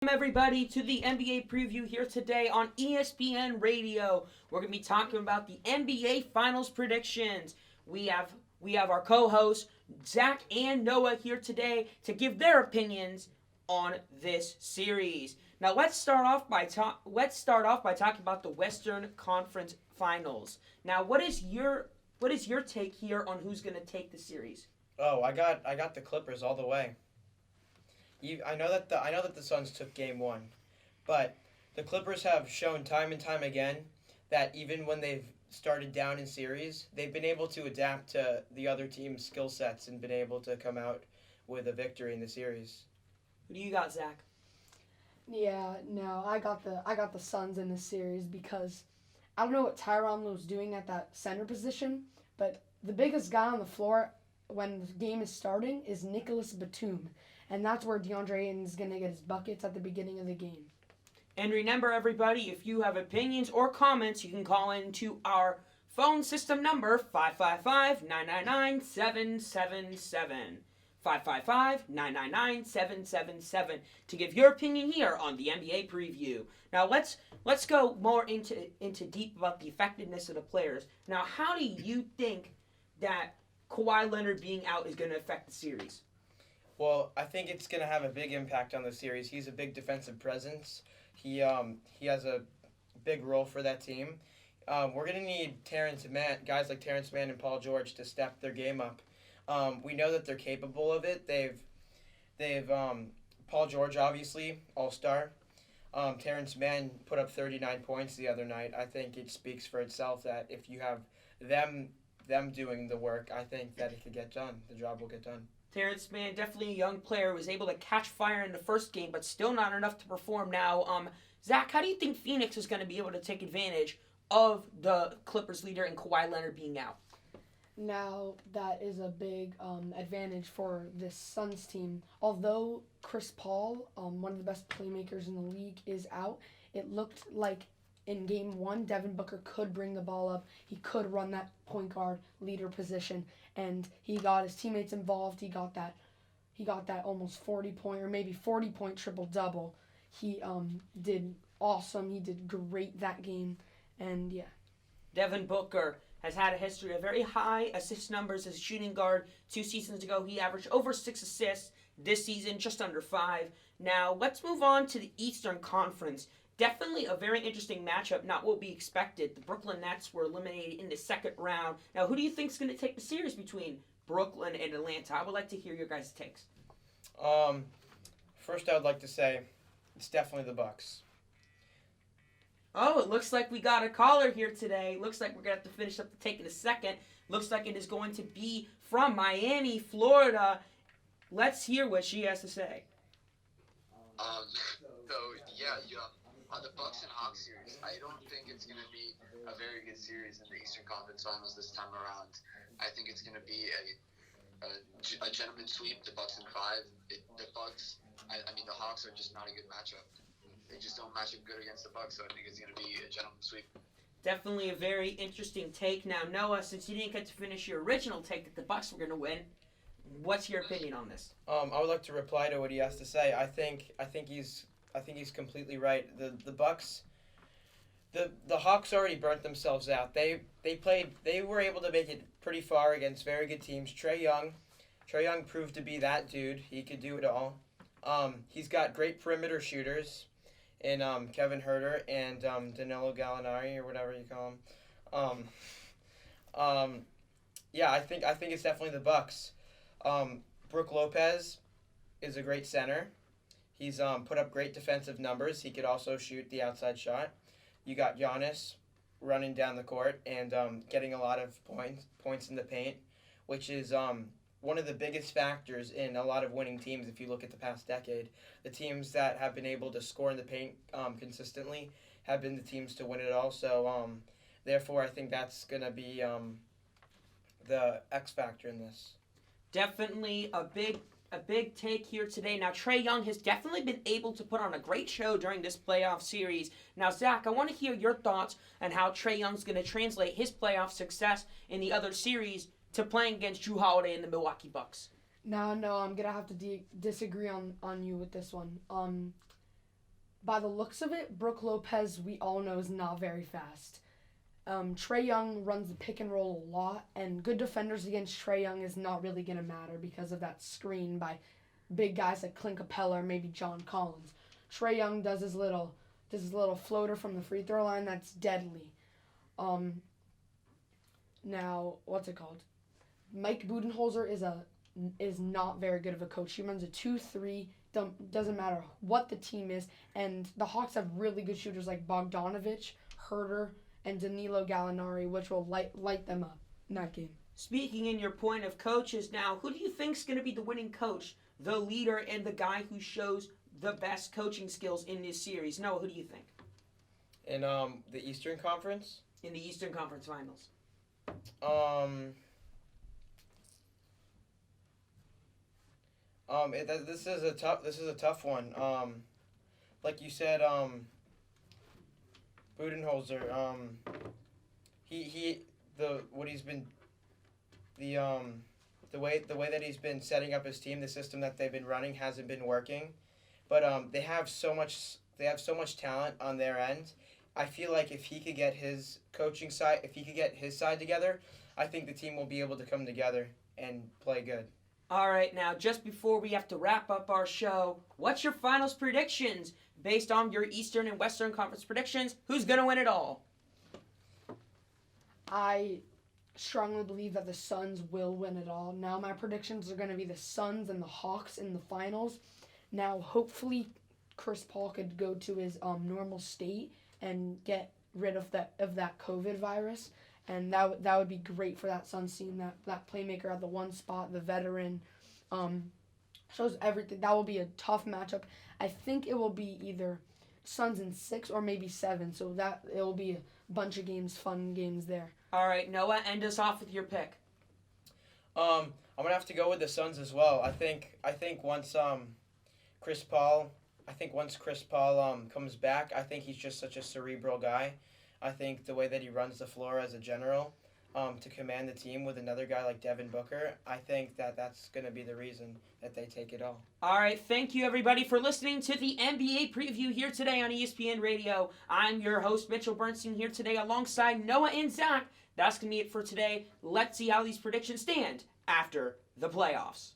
Welcome everybody to the NBA preview here today on ESPN Radio. We're going to be talking about the NBA Finals predictions. We have our co-hosts Zach and Noah here today to give their opinions on this series. Now let's start off by talking about the Western Conference Finals. Now what is your take here on who's going to take the series? Oh, I got the Clippers all the way. I know that the Suns took game one, but the Clippers have shown time and time again that even when they've started down in series, they've been able to adapt to the other team's skill sets and been able to come out with a victory in the series. Who do you got, Zach? Yeah, no, I got the Suns in this series because I don't know what Tyronn was doing at that center position, but the biggest guy on the floor when the game is starting is Nicholas Batum. And that's where DeAndre Ayton is going to get his buckets at the beginning of the game. And remember, everybody, if you have opinions or comments, you can call into our phone system number, 555-999-777. 555-999-777 to give your opinion here on the NBA preview. Now, let's go more into deep about the effectiveness of the players. Now, how do you think that Kawhi Leonard being out is going to affect the series? Well, I think it's going to have a big impact on the series. He's a big defensive presence. He has a big role for that team. We're going to need guys like Terrence Mann and Paul George to step their game up. We know that they're capable of it. They've Paul George, obviously, all-star. Terrence Mann put up 39 points the other night. I think it speaks for itself that if you have them doing the work, I think that it could get done. The job will get done. Terrence Mann, definitely a young player, was able to catch fire in the first game, but still not enough to perform now. Zach, how do you think Phoenix is going to be able to take advantage of the Clippers leader and Kawhi Leonard being out? Now, that is a big advantage for this Suns team. Although Chris Paul, one of the best playmakers in the league, is out, it looked like in game one, Devin Booker could bring the ball up. He could run that point guard leader position, and he got his teammates involved. He got that almost 40-point or maybe 40-point triple double. He did awesome. He did great that game, and yeah. Devin Booker has had a history of very high assist numbers as a shooting guard. 2 seasons ago, he averaged over 6 assists. This season, just under 5. Now, let's move on to the Eastern Conference. Definitely a very interesting matchup, not what we expected. The Brooklyn Nets were eliminated in the second round. Now, who do you think is going to take the series between Brooklyn and Atlanta? I would like to hear your guys' takes. First, I would like to say it's definitely the Bucks. Oh, it looks like we got a caller here today. Looks like we're going to have to finish up the take in a second. Looks like it is going to be from Miami, Florida. Let's hear what she has to say. On the Bucks and Hawks series, I don't think it's going to be a very good series in the Eastern Conference Finals this time around. I think it's going to be a gentleman sweep, the Bucks in 5. The Hawks are just not a good matchup. They just don't match up good against the Bucks, so I think it's going to be a gentleman sweep. Definitely a very interesting take. Now, Noah, since you didn't get to finish your original take that the Bucks were going to win, what's your opinion on this? I would like to reply to what he has to say. I think he's completely right. The Bucks, the Hawks already burnt themselves out. They were able to make it pretty far against very good teams. Trae Young proved to be that dude. He could do it all. He's got great perimeter shooters in Kevin Huerter and Danilo Gallinari or whatever you call him. Yeah, I think it's definitely the Bucks. Brook Lopez is a great center. He's put up great defensive numbers. He could also shoot the outside shot. You got Giannis running down the court and getting a lot of points in the paint, which is one of the biggest factors in a lot of winning teams if you look at the past decade. The teams that have been able to score in the paint consistently have been the teams to win it all. So, therefore, I think that's going to be the X factor in this. Definitely a big take here today. Now, Trae Young has definitely been able to put on a great show during this playoff series. Now, Zach, I want to hear your thoughts on how Trae Young's going to translate his playoff success in the other series to playing against Jrue Holiday and the Milwaukee Bucks. No, I'm gonna have to disagree on you with this one. by the looks of it, Brooke Lopez, we all know, is not very fast. Trae Young runs the pick and roll a lot, and good defenders against Trae Young is not really going to matter because of that screen by big guys like Clint Capella or maybe John Collins. Trae Young does his little floater from the free throw line that's deadly. Now, what's it called? Mike Budenholzer is not very good of a coach. He runs a 2-3. Doesn't matter what the team is, and the Hawks have really good shooters like Bogdanovich, Herter, and Danilo Gallinari, which will light them up in that game. Speaking in your point of coaches now, who do you think's going to be the winning coach, the leader, and the guy who shows the best coaching skills in this series? Noah, who do you think? In the Eastern Conference? In the Eastern Conference Finals. This is a tough one. Like you said, Budenholzer. The way that he's been setting up his team, the system that they've been running hasn't been working, but they have so much talent on their end. I feel like if he could get his side together, I think the team will be able to come together and play good. All right, now just before we have to wrap up our show, what's your finals predictions based on your Eastern and Western Conference predictions? Who's going to win it all? I strongly believe that the Suns will win it all. Now my predictions are going to be the Suns and the Hawks in the finals. Now hopefully Chris Paul could go to his normal state and get rid of that COVID virus. And that would be great for that Suns team. That playmaker at the one spot, the veteran, shows everything. That will be a tough matchup. I think it will be either Suns in 6 or maybe 7. So that it will be a bunch of games, fun games there. All right, Noah, end us off with your pick. I'm gonna have to go with the Suns as well. I think once Chris Paul comes back, I think he's just such a cerebral guy. I think the way that he runs the floor as a general, to command the team with another guy like Devin Booker, I think that's going to be the reason that they take it all. All right, thank you everybody for listening to the NBA preview here today on ESPN Radio. I'm your host, Mitchell Bernstein, here today alongside Noah and Zach. That's going to be it for today. Let's see how these predictions stand after the playoffs.